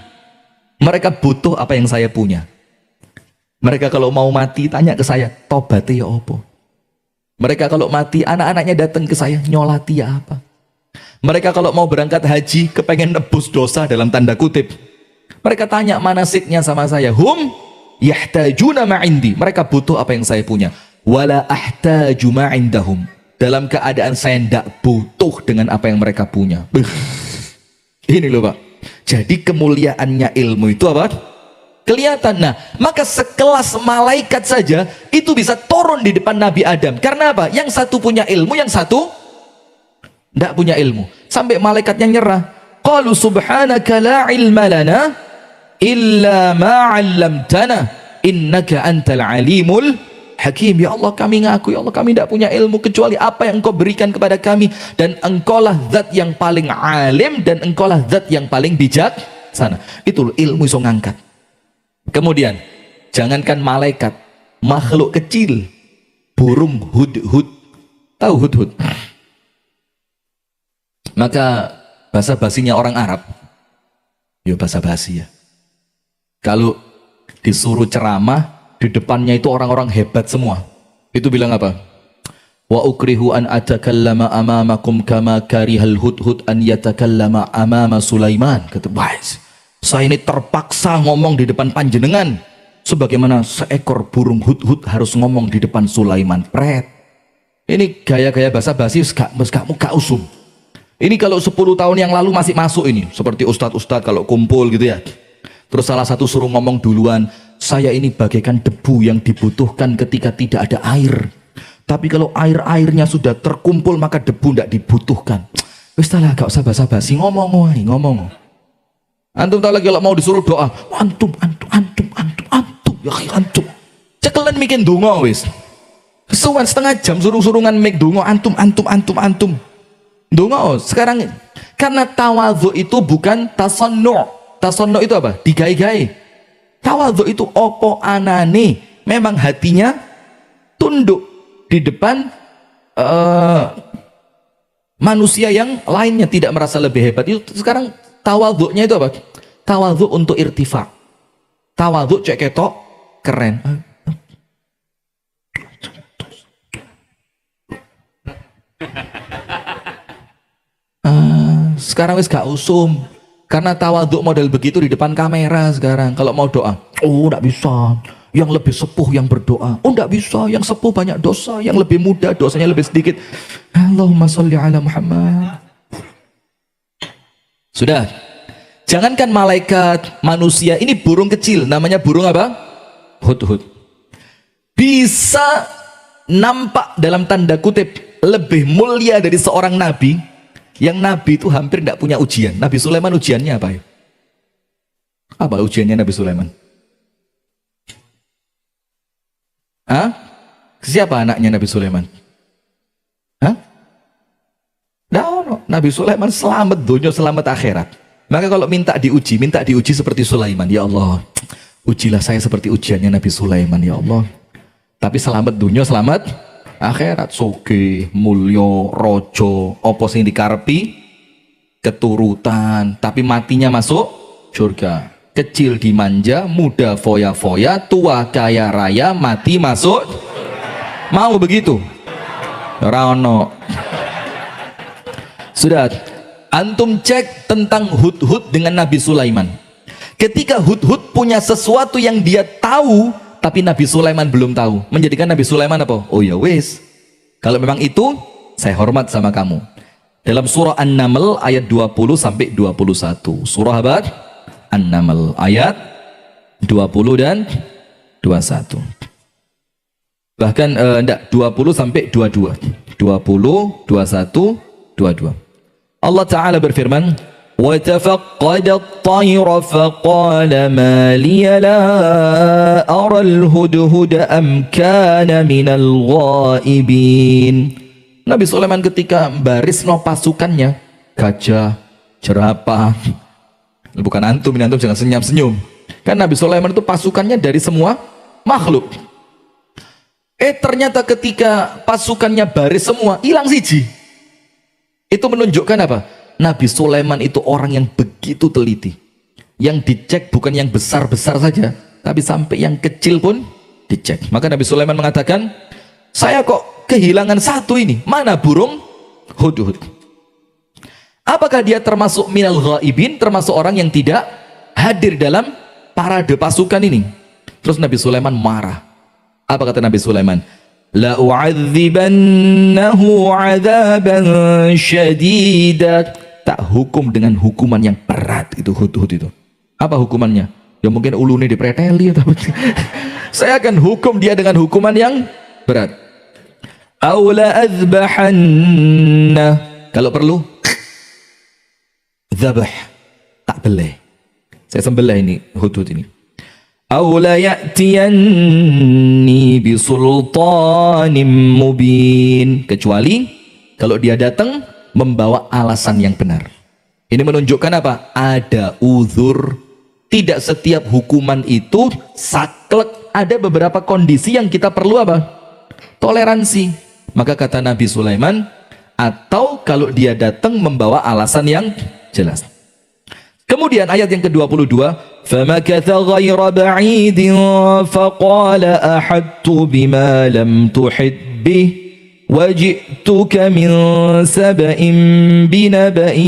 Mereka butuh apa yang saya punya. Mereka kalau mau mati tanya ke saya, tobatnya ya apa? Mereka kalau mati anak-anaknya datang ke saya, nyolati ya apa? Mereka kalau mau berangkat haji kepengen nebus dosa dalam tanda kutip, mereka tanya manasiknya sama saya. Yahtajuna ma'indi. Mereka butuh apa yang saya punya. Wala ahtaju ma'indahum. Dalam keadaan saya tidak butuh dengan apa yang mereka punya. Ini loh Pak. Jadi kemuliaannya ilmu itu apa? Kelihatan. Nah, maka sekelas malaikat saja itu bisa turun di depan Nabi Adam. Karena apa? Yang satu punya ilmu, yang satu tidak punya ilmu. Sampai malaikatnya nyerah. Qalu subhanaka la ilma lana illa ma 'allamtana innaka antal alimul hakim. Ya Allah, kami ngaku, ya Allah, kami tidak punya ilmu kecuali apa yang engkau berikan kepada kami, dan engkaulah zat yang paling alim dan engkaulah zat yang paling bijaksana. Itu ilmu iso ngangkat. Kemudian jangankan malaikat, makhluk kecil, burung hudhud. Tahu hudhud? Maka bahasa basinya orang Arab, ya bahasa basi ya. Kalau disuruh ceramah, di depannya itu orang-orang hebat semua. Itu bilang apa? Wa ukrihu an atakallama amamakum kama karihal hudhud an yatakallama amama Sulaiman. Kata, saya ini terpaksa ngomong di depan panjenengan sebagaimana seekor burung hudhud harus ngomong di depan Sulaiman. Ini gaya-gaya bahasa basi gak usum. Ini kalau 10 tahun yang lalu masih masuk ini, seperti ustadz-ustadz kalau kumpul gitu ya. Terus salah satu suruh ngomong duluan, saya ini bagaikan debu yang dibutuhkan ketika tidak ada air. Tapi kalau airnya sudah terkumpul maka debu tidak dibutuhkan. Wis lah, gak usah basa-basi, ngomong. Antum tahu lagi kalau mau disuruh doa, antum. Ya antum. Cekelan bikin donga wis. Kesuwan setengah jam suruh-surungan mik donga, antum. Donga sekarang karena tawadhu itu bukan tasannu'. Tasannu' itu apa? Digai-gai. Tawadhu itu opo anane, memang hatinya tunduk di depan manusia yang lainnya, tidak merasa lebih hebat. Itu sekarang tawadhu'nya itu apa? Tawadhu' untuk irtifa. Tawadhu' cek ketok keren. Sekarang wis gak usum, karena tawaduk model begitu di depan kamera sekarang. Kalau mau doa, enggak bisa, yang lebih sepuh yang berdoa. Enggak bisa, yang sepuh banyak dosa, yang lebih muda dosanya lebih sedikit. Allahumma sholli ala Muhammad. Sudah, jangankan malaikat, manusia, ini burung kecil, namanya burung apa? Hudhud. Bisa nampak dalam tanda kutip lebih mulia dari seorang nabi. Yang nabi itu hampir tidak punya ujian. Nabi Sulaiman ujiannya apa ya? Apa ujiannya Nabi Sulaiman? Siapa anaknya Nabi Sulaiman? Nabi Sulaiman selamat dunia, selamat akhirat. Maka kalau minta diuji seperti Sulaiman. Ya Allah, ujilah saya seperti ujiannya Nabi Sulaiman, ya Allah. Tapi selamat dunia, selamat akhirat. Soge, mulyo, rojo, opo sing dikarepi keturutan, tapi matinya masuk surga. Kecil dimanja, muda foya-foya, tua kaya raya, mati masuk. Mau begitu? Rano. Sudah, antum cek tentang hudhud dengan Nabi Sulaiman. Ketika hudhud punya sesuatu yang dia tahu, tapi Nabi Sulaiman belum tahu, menjadikan Nabi Sulaiman apa? Oh ya wis, kalau memang itu saya hormat sama kamu. Dalam surah An-Naml ayat 20 sampai 21. Surah apa? An-Naml ayat 20 dan 21. Bahkan enggak, 20 sampai 22. 20, 21, 22. Allah Ta'ala berfirman, وتفقد الطير فقال ما لي لا أرى الهدهد أم كان من الغائبين. Nabi Sulaiman ketika barisno pasukannya, gajah, jerapah, bukan antum, ini antum jangan senyum-senyum. Kan Nabi Sulaiman itu pasukannya dari semua makhluk. Ternyata ketika pasukannya baris semua, hilang siji. Itu menunjukkan apa? Nabi Sulaiman itu orang yang begitu teliti. Yang dicek bukan yang besar-besar saja, tapi sampai yang kecil pun dicek. Maka Nabi Sulaiman mengatakan, saya kok kehilangan satu ini, mana burung hudhud? Apakah dia termasuk minal ghaibin, termasuk orang yang tidak hadir dalam parade pasukan ini? Terus Nabi Sulaiman marah. Apa kata Nabi Sulaiman? La u'adzibannahu 'adzaban syadida. Tak hukum dengan hukuman yang berat itu hudhud itu. Apa hukumannya? Ya mungkin ulune dipreteli atau saya akan hukum dia dengan hukuman yang berat. Aula azbahanna, kalau perlu zabah, tak beleh, saya sembelih ini hudhud ini. Aula ya'tiyanni bisultanim mubin, kecuali kalau dia datang membawa alasan yang benar. Ini menunjukkan apa? Ada uzur. Tidak setiap hukuman itu saklek, ada beberapa kondisi yang kita perlu apa? Toleransi. Maka kata Nabi Sulaiman, atau kalau dia datang membawa alasan yang jelas. Kemudian ayat yang ke-22, فَمَكَثَ غَيْرَ بَعِيدٍ فَقَالَ أَحَدتُّ بِمَا لَمْ تُحِطْ بِهِ وَجِئْتُكَ مِنْ سَبَإٍ بِنَبَإٍ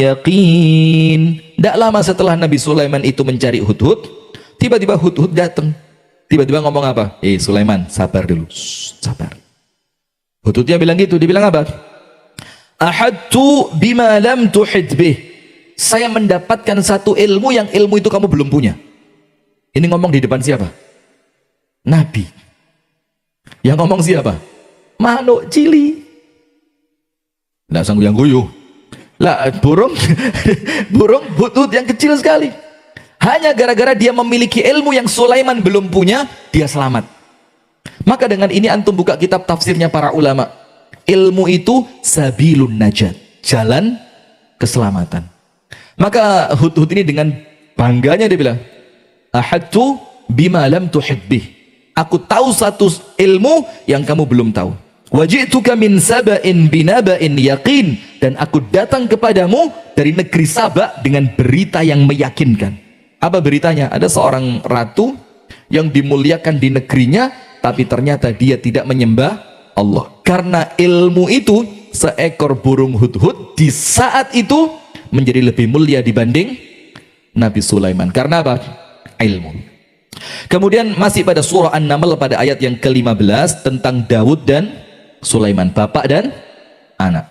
يَقِينٍ. Tidak lama setelah Nabi Sulaiman itu mencari hudhud, tiba-tiba hudhud datang. Tiba-tiba ngomong apa? Sulaiman, sabar dulu. Sabar. Hudhudnya bilang gitu, dibilang apa? Ahadtu bima lam tuhid bih. Saya mendapatkan satu ilmu yang ilmu itu kamu belum punya. Ini ngomong di depan siapa? Nabi. Yang ngomong siapa? Manuk cili. Nggak sanggup yang guyu. Lah burung burung hudhud yang kecil sekali. Hanya gara-gara dia memiliki ilmu yang Sulaiman belum punya, dia selamat. Maka dengan ini antum buka kitab tafsirnya para ulama. Ilmu itu sabilun najat, jalan keselamatan. Maka hudhud ini dengan bangganya dia bilang, ahadtu bima lam tuhid bih. Aku tahu satu ilmu yang kamu belum tahu. Waji'tuka min saba'in binaba'in yaqin. Dan aku datang kepadamu dari negeri Saba dengan berita yang meyakinkan. Apa beritanya? Ada seorang ratu yang dimuliakan di negerinya, tapi ternyata dia tidak menyembah Allah. Karena ilmu itu, seekor burung hudhud di saat itu menjadi lebih mulia dibanding Nabi Sulaiman. Karena apa? Ilmu. Kemudian masih pada surah An-Naml pada ayat yang ke-15 tentang Daud dan Sulaiman, bapak dan anak.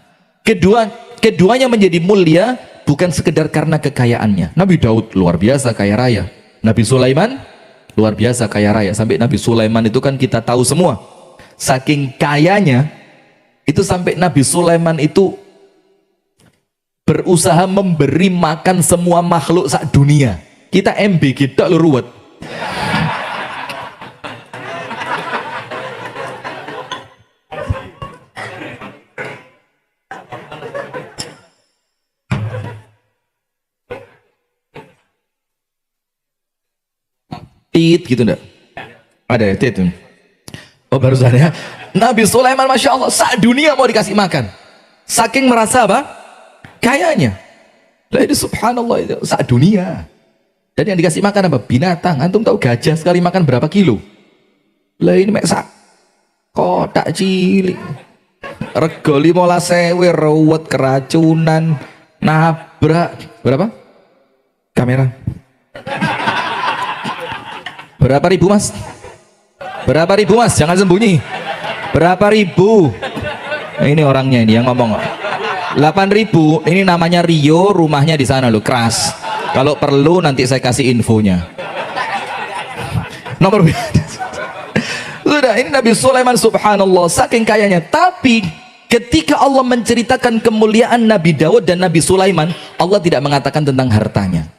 Keduanya menjadi mulia bukan sekedar karena kekayaannya. Nabi Daud luar biasa kaya raya. Nabi Sulaiman luar biasa kaya raya. Sampai Nabi Sulaiman itu kan kita tahu semua. Saking kayanya, itu sampai Nabi Sulaiman itu berusaha memberi makan semua makhluk sak dunia. Kita MBG tak lu ruwet. Tit gitu enggak? Ada ya tit. Oh barusan ya. Nabi Sulaiman Masya Allah sak dunia mau dikasih makan. Saking merasa apa? Kayanya. Lah itu subhanallah itu sak dunia. Dan yang dikasih makan apa? Binatang. Antum tahu gajah sekali makan berapa kilo? Lah ini mek sak kotak cilik. Rego 15.000 ruwet keracunan nabrak. Berapa? Kamera. Berapa ribu mas? Berapa ribu mas? Jangan sembunyi. Berapa ribu? Ini orangnya ini yang ngomong. 8.000. Ini namanya Rio, rumahnya di sana loh, keras. Kalau perlu nanti saya kasih infonya. Nomor sudah, ini Nabi Sulaiman subhanallah saking kayanya. Tapi Ketika Allah menceritakan kemuliaan Nabi Daud dan Nabi Sulaiman, Allah tidak mengatakan tentang hartanya.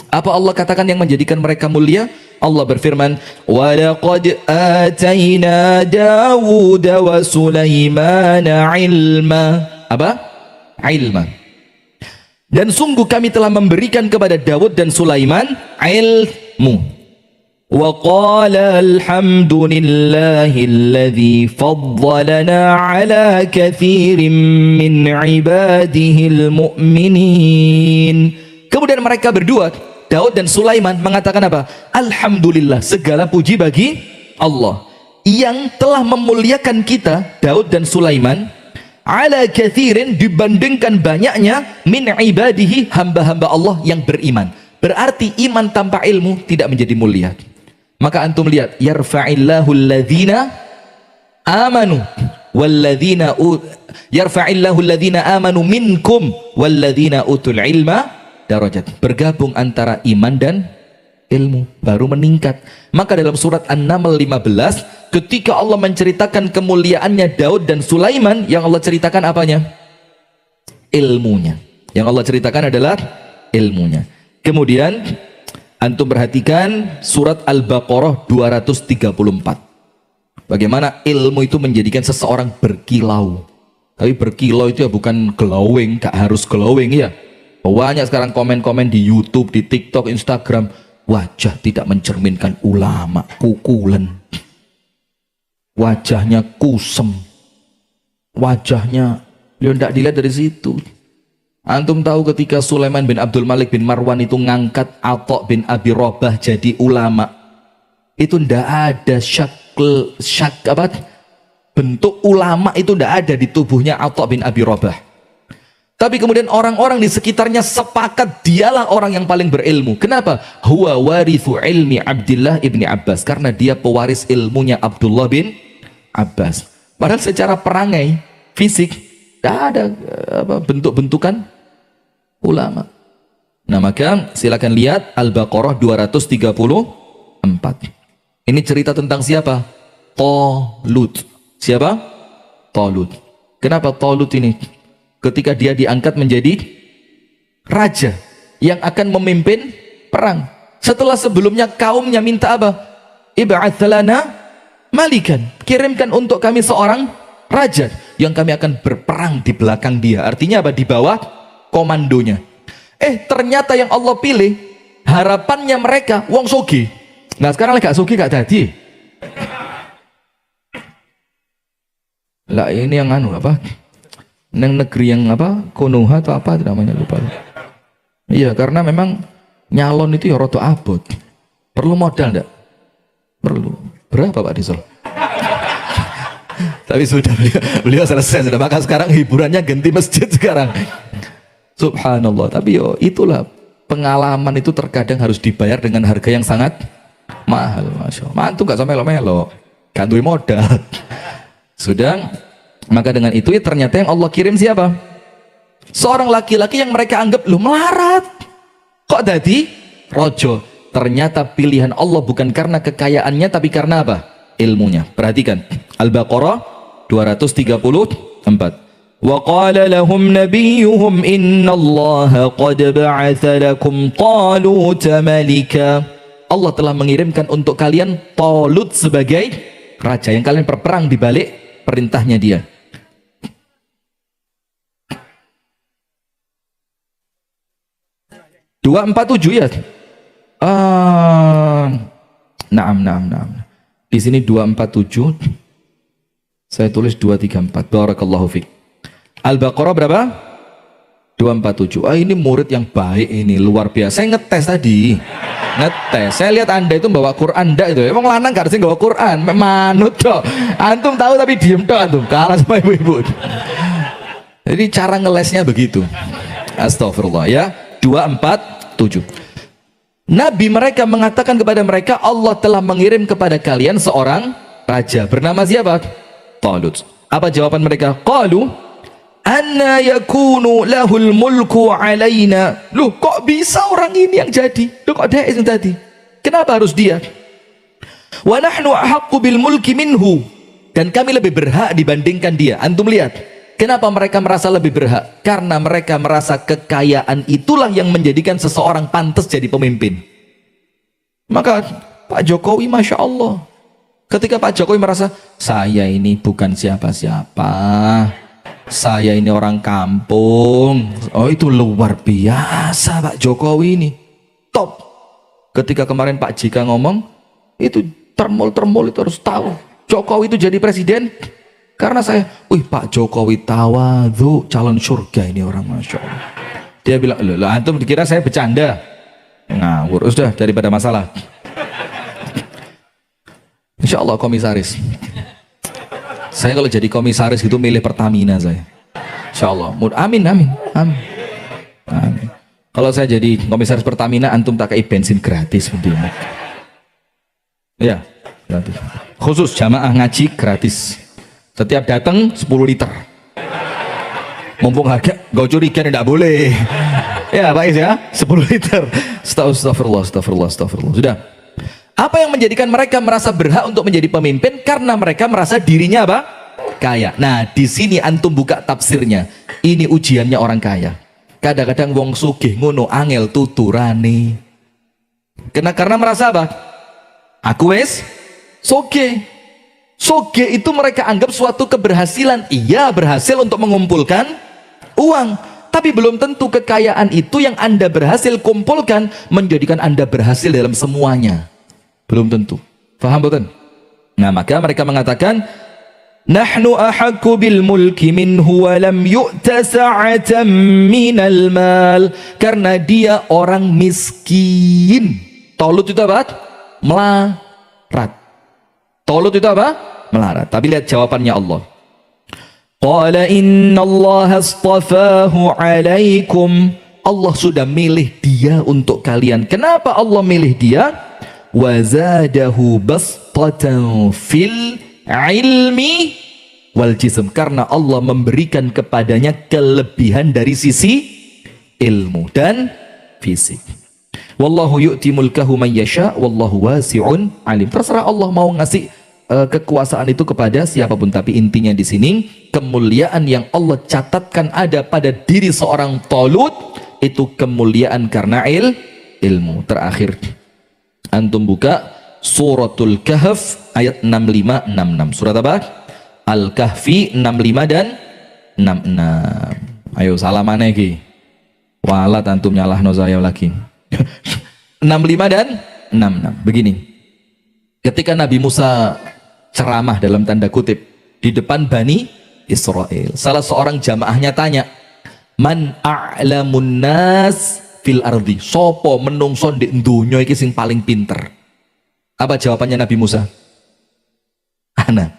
Apa Allah katakan yang menjadikan mereka mulia? Allah berfirman, "Wa laqad atayna Dawud wa Sulaimana ilma." Apa? Ilma. Dan sungguh kami telah memberikan kepada Daud dan Sulaiman ilmu. وقال الحمد لله الذي فضلنا على كثير من عباده المؤمنين. Kemudian mereka berdua, Daud dan Sulaiman, mengatakan apa? Alhamdulillah, segala puji bagi Allah yang telah memuliakan kita, Daud dan Sulaiman, ala kathirin, dibandingkan banyaknya, min ibadihi, hamba-hamba Allah yang beriman. Berarti iman tanpa ilmu tidak menjadi mulia. Maka antum lihat, yarfa'illahu alladhina amanu walladhina yarfa'illahu alladhina amanu minkum walladhina utul ilma darajat. Bergabung antara iman dan ilmu baru meningkat. Maka dalam surat An-Naml 15, ketika Allah menceritakan kemuliaannya Daud dan Sulaiman, yang Allah ceritakan apanya? Ilmunya. Yang Allah ceritakan adalah ilmunya. Kemudian antum perhatikan surat Al-Baqarah 234. Bagaimana ilmu itu menjadikan seseorang berkilau. Tapi berkilau itu ya bukan glowing, gak harus glowing ya. Banyak sekarang komen-komen di YouTube, di TikTok, Instagram, wajah tidak mencerminkan ulama, kukulen. Wajahnya kusem. Wajahnya tidak dilihat dari situ. Antum tahu ketika Sulaiman bin Abdul Malik bin Marwan itu ngangkat Atha bin Abi Rabah jadi ulama, itu ndak ada bentuk ulama itu ndak ada di tubuhnya Atha bin Abi Rabah. Tapi kemudian orang-orang di sekitarnya sepakat dialah orang yang paling berilmu. Kenapa? Huwa warithu ilmi Abdullah ibni Abbas, karena dia pewaris ilmunya Abdullah bin Abbas. Padahal secara perangai fisik tidak ada bentuk-bentukan ulama. Nah, maka silakan lihat Al-Baqarah 234. Ini cerita tentang siapa? Talut. Siapa? Talut. Kenapa Talut ini? Ketika dia diangkat menjadi raja yang akan memimpin perang. Setelah sebelumnya kaumnya minta apa? Ib'ats lana malikan. Kirimkan untuk kami seorang raja yang kami akan berperang di belakang dia. Artinya apa? Di bawah komandonya. Ternyata yang Allah pilih, harapannya mereka wong sogi. Nah sekarang gak sogi gak jadi. Lah ini yang apa? Neng negeri yang apa? Konoha atau apa namanya, lupa. Iya, karena memang nyalon itu ya rada abot. Perlu modal enggak? Perlu. Berapa Pak Disol? Tapi sudah beliau selesai sudah, maka sekarang hiburannya ganti masjid sekarang. Subhanallah. Tapi yo itulah pengalaman itu terkadang harus dibayar dengan harga yang sangat mahal. Masya Allah. Mantu gak sampai melo-melo, gak duwe modal. Sudah, maka dengan itu ya ternyata yang Allah kirim siapa? Seorang laki-laki yang mereka anggap lu melarat. Kok tadi rojo? Ternyata pilihan Allah bukan karena kekayaannya, tapi karena apa? Ilmunya. Perhatikan Al-Baqarah 234. Wa qala lahum nabiyuhum innallaha qad ba'atha lakum Taluta malika. Allah telah mengirimkan untuk kalian Talut sebagai raja yang kalian berperang di balik perintahnya dia. Dua 247 ya. Naam. Di sini 247. Saya tulis 234. Barakallahu fiik. Al-Baqarah berapa? 247. Ini murid yang baik ini, luar biasa. Saya ngetes tadi. Ngetes. Saya lihat Anda itu bawa Quran enggak itu. Emang lanang gak harus bawa Quran. Manut toh. Antum tahu tapi diem toh antum. Kalah sama ibu-ibu. Jadi cara ngelesnya begitu. Astagfirullah ya. 247. Nabi mereka mengatakan kepada mereka, Allah telah mengirim kepada kalian seorang raja bernama siapa? Talut. Apa jawaban mereka? Qalu anna yakunu lahul mulku alaina. Loh, kok bisa orang ini yang jadi? Loh, kok dia yang jadi? Kenapa harus dia? Wa nahnu ahaqqu bil mulki minhu. Dan kami lebih berhak dibandingkan dia. Antum lihat, Kenapa mereka merasa lebih berhak? Karena mereka merasa kekayaan itulah yang menjadikan seseorang pantas jadi pemimpin. Maka Pak Jokowi, Masya Allah, ketika Pak Jokowi merasa, saya ini bukan siapa-siapa, saya ini orang kampung. Oh, itu luar biasa Pak Jokowi ini, top. Ketika kemarin Pak JK ngomong, itu termul itu harus tahu, Jokowi itu jadi presiden karena saya, Pak Jokowi tawadhu, calon surga ini orang, Masya Allah. Dia bilang, loh antum dikira saya bercanda? Ngawur, sudah, daripada masalah. Insya Allah komisaris. Saya kalau jadi komisaris itu milih Pertamina saya. Insya Allah. Amin. Kalau saya jadi komisaris Pertamina, antum tak kayak bensin gratis seperti ini. Ya, gratis. Khusus jamaah ngaji gratis. Setiap datang 10 liter. Mumpung harga, gak curiga tidak boleh. Ya Pak Is ya, 10 liter. Astagfirullah. Sudah. Apa yang menjadikan mereka merasa berhak untuk menjadi pemimpin? Karena mereka merasa dirinya apa? Kaya. Nah, di sini antum buka tafsirnya. Ini ujiannya orang kaya. Kadang-kadang wong sugih ngono angel tuturane. Karena merasa apa? Aku wes sugih. Sugih itu mereka anggap suatu keberhasilan. Iya, berhasil untuk mengumpulkan uang. Tapi belum tentu kekayaan itu yang Anda berhasil kumpulkan menjadikan Anda berhasil dalam semuanya. Belum tentu. Faham betul? Nah, maka mereka mengatakan, nahnu ahaqqu bil mulki minhu wa lam yu'ta sa'atan minal mal. Karena dia orang miskin. Tolut itu apa? Melarat. Tolut itu apa? Melarat. Tapi lihat jawabannya Allah. Qala innallaha astafahu alaikum. Allah sudah milih dia untuk kalian. Kenapa Allah milih dia? Wa zadahu bastatan fil ilmi wal jism. Karena Allah memberikan kepadanya kelebihan dari sisi ilmu dan fisik. Wallahu yu'ti mulkahu man yasha wallahu wasi'un alim. Terserah Allah mau ngasih kekuasaan itu kepada siapapun, tapi intinya di sini kemuliaan yang Allah catatkan ada pada diri seorang Talut itu kemuliaan karena ilmu. Terakhir antum buka suratul Kahf ayat 65-66. Surat apa? Al-Kahfi 65 dan 66. Ayo salaman lagi. Walat antum nyalahno saya lagi. 65 dan 66. Begini. Ketika Nabi Musa ceramah dalam tanda kutip di depan Bani Israel, salah seorang jamaahnya tanya, man a'lamun nas fil ardi, sopo menungso di dunya iki sing paling pinter? Apa jawabannya Nabi Musa? Ana.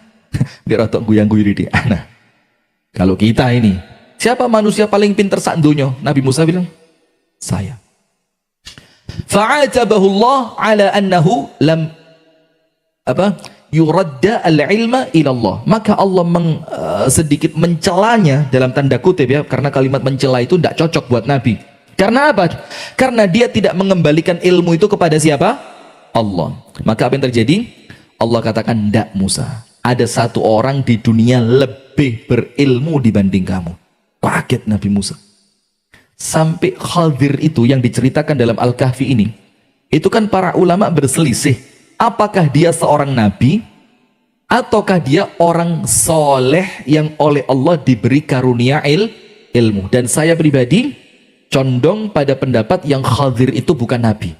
Biar otak guyang-guyu di ana. Kalau kita ini, siapa manusia paling pinter sak dunya? Nabi Musa bilang, saya. Fa'atabahu Allah ala annahu lam yuradda al-ilma ilallah. Maka Allah sedikit mencelanya dalam tanda kutip ya, karena kalimat mencela itu tidak cocok buat Nabi. Karena apa? Karena dia tidak mengembalikan ilmu itu kepada siapa? Allah. Maka apa yang terjadi? Allah katakan, ndak Musa, ada satu orang di dunia lebih berilmu dibanding kamu. Kaget Nabi Musa. Sampai Khadir itu yang diceritakan dalam Al-Kahfi ini, itu kan para ulama berselisih, apakah dia seorang nabi ataukah dia orang soleh yang oleh Allah diberi karunia ilmu. Dan saya pribadi condong pada pendapat yang Khadir itu bukan nabi.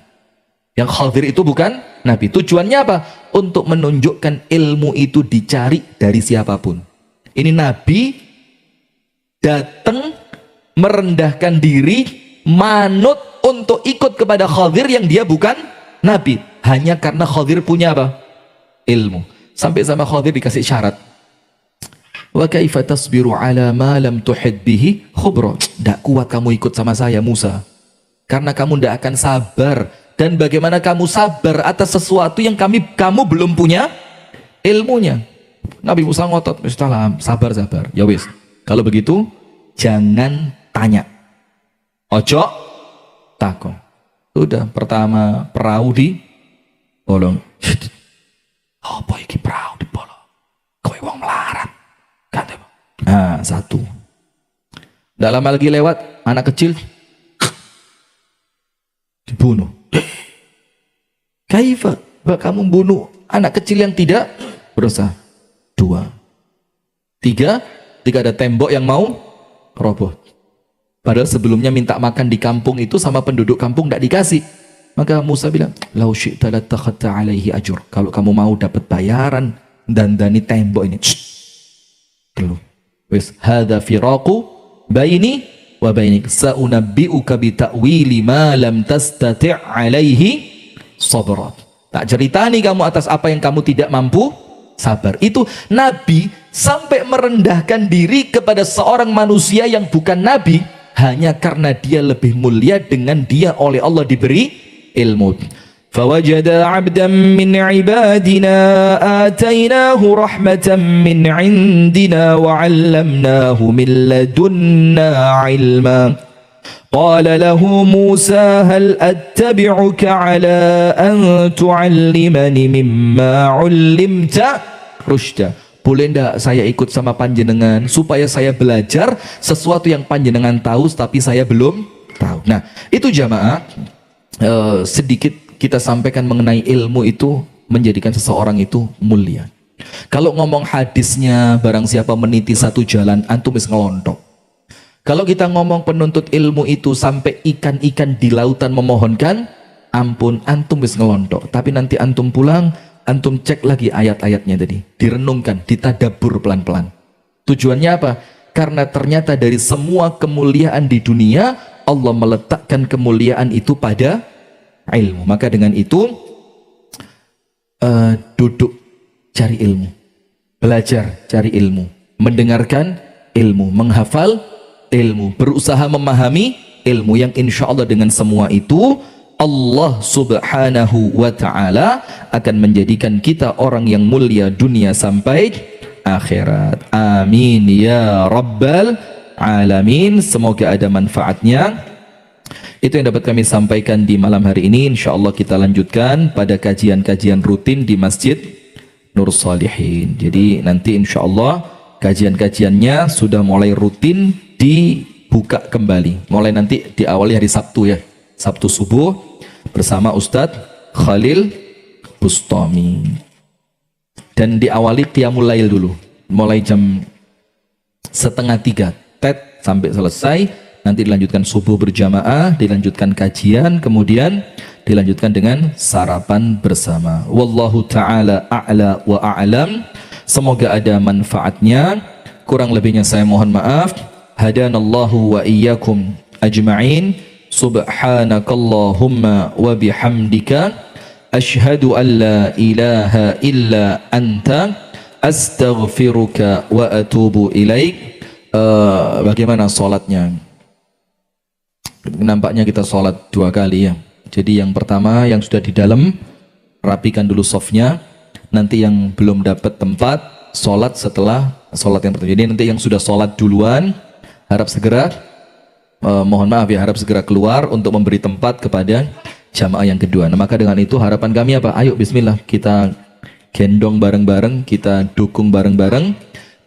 Yang Khadir itu bukan nabi. Tujuannya apa? Untuk menunjukkan ilmu itu dicari dari siapapun. Ini nabi datang merendahkan diri, manut untuk ikut kepada Khadir yang dia bukan nabi, hanya karena Khadir punya apa? Ilmu. Sampai sama Khadir dikasih syarat, wa kaifa tasbiru ala ma lam tuhid bihi khubra. Tidak kuat kamu ikut sama saya Musa, karena kamu tidak akan sabar. Dan bagaimana kamu sabar atas sesuatu yang kamu belum punya ilmunya? Nabi Musa ngotot, sabar. Ya wis, kalau begitu jangan tanya, ojo takon. Sudah, pertama perahu di bolong. Apa iki perahu di bolong? Kowe wong melarat. Kata. Nah, satu. Tidak lama lagi lewat, anak kecil dibunuh. Kaifa? Kamu bunuh anak kecil yang tidak berdosa. 2, 3, ketika ada tembok yang mau roboh. Padahal sebelumnya minta makan di kampung itu sama penduduk kampung tidak dikasih. Maka Musa bilang, "Lau syi'ta latakhadta 'alaihi ajr." Kalau kamu mau dapat bayaran dandani tembok ini. Dulu. Wis hadza firaqu baini wa bainik sa'unabbi'uka bi ta'wili ma lam tastati' 'alaihi sabra. Tak ceritani kamu atas apa yang kamu tidak mampu sabar. Itu Nabi sampai merendahkan diri kepada seorang manusia yang bukan Nabi hanya karena dia lebih mulia dengan dia oleh Allah diberi ilmu. Fawajada 'abdan min 'ibadina atainahu rahmatan min 'indina wa 'allamnahu min ladunna 'ilma. Qala lahu Musa hal attabi'uka 'ala an tu'allimani mimma 'ullimta rusyda. Boleh enggak saya ikut sama panjenengan supaya saya belajar sesuatu yang panjenengan tahu tapi saya belum tahu. Nah, itu jamaah sedikit kita sampaikan mengenai ilmu itu menjadikan seseorang itu mulia. Kalau ngomong hadisnya barang siapa meniti satu jalan antum wis ngelontok. Kalau kita ngomong penuntut ilmu itu sampai ikan-ikan di lautan memohonkan ampun, antum wis ngelontok. Tapi nanti antum pulang, antum cek lagi ayat-ayatnya tadi, direnungkan, ditadabur pelan-pelan. Tujuannya apa? Karena ternyata dari semua kemuliaan di dunia, Allah meletakkan kemuliaan itu pada ilmu. Maka dengan itu duduk cari ilmu, belajar cari ilmu, mendengarkan ilmu, menghafal ilmu, berusaha memahami ilmu yang insya Allah dengan semua itu Allah subhanahu wa ta'ala akan menjadikan kita orang yang mulia dunia sampai akhirat. Amin ya rabbal alamin. Semoga ada manfaatnya. Itu yang dapat kami sampaikan di malam hari ini. Insya Allah kita lanjutkan pada kajian-kajian rutin di Masjid Nur Salihin. Jadi nanti insya Allah kajian-kajiannya sudah mulai rutin dibuka kembali. Mulai nanti diawali hari Sabtu ya. Sabtu subuh bersama Ustadz Khalil Bustami. Dan diawali qiyamul lail dulu. Mulai jam 2:30 TET sampai selesai. Nanti dilanjutkan subuh berjamaah, dilanjutkan kajian, kemudian dilanjutkan dengan sarapan bersama. Wallahu ta'ala a'la wa a'lam. Semoga ada manfaatnya. Kurang lebihnya saya mohon maaf. Hadanallahu wa iyyakum ajma'in. Subhanakallahumma wa bihamdika asyhadu an la ilaha illa anta astaghfiruka wa atubu ilaik. Bagaimana sholatnya? Nampaknya kita sholat 2 kali ya. Jadi yang pertama yang sudah di dalam rapikan dulu softnya. Nanti yang belum dapat tempat sholat setelah sholat yang pertama. Jadi nanti yang sudah sholat duluan harap segera mohon maaf ya, harap segera keluar untuk memberi tempat kepada jamaah yang kedua. Nah, maka dengan itu harapan kami apa? Ayo bismillah kita gendong bareng-bareng, kita dukung bareng-bareng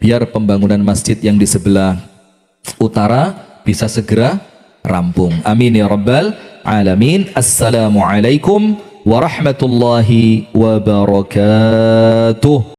biar pembangunan masjid yang di sebelah utara bisa segera rampung. Amin ya rabbal alamin. Assalamualaikum warahmatullahi wabarakatuh.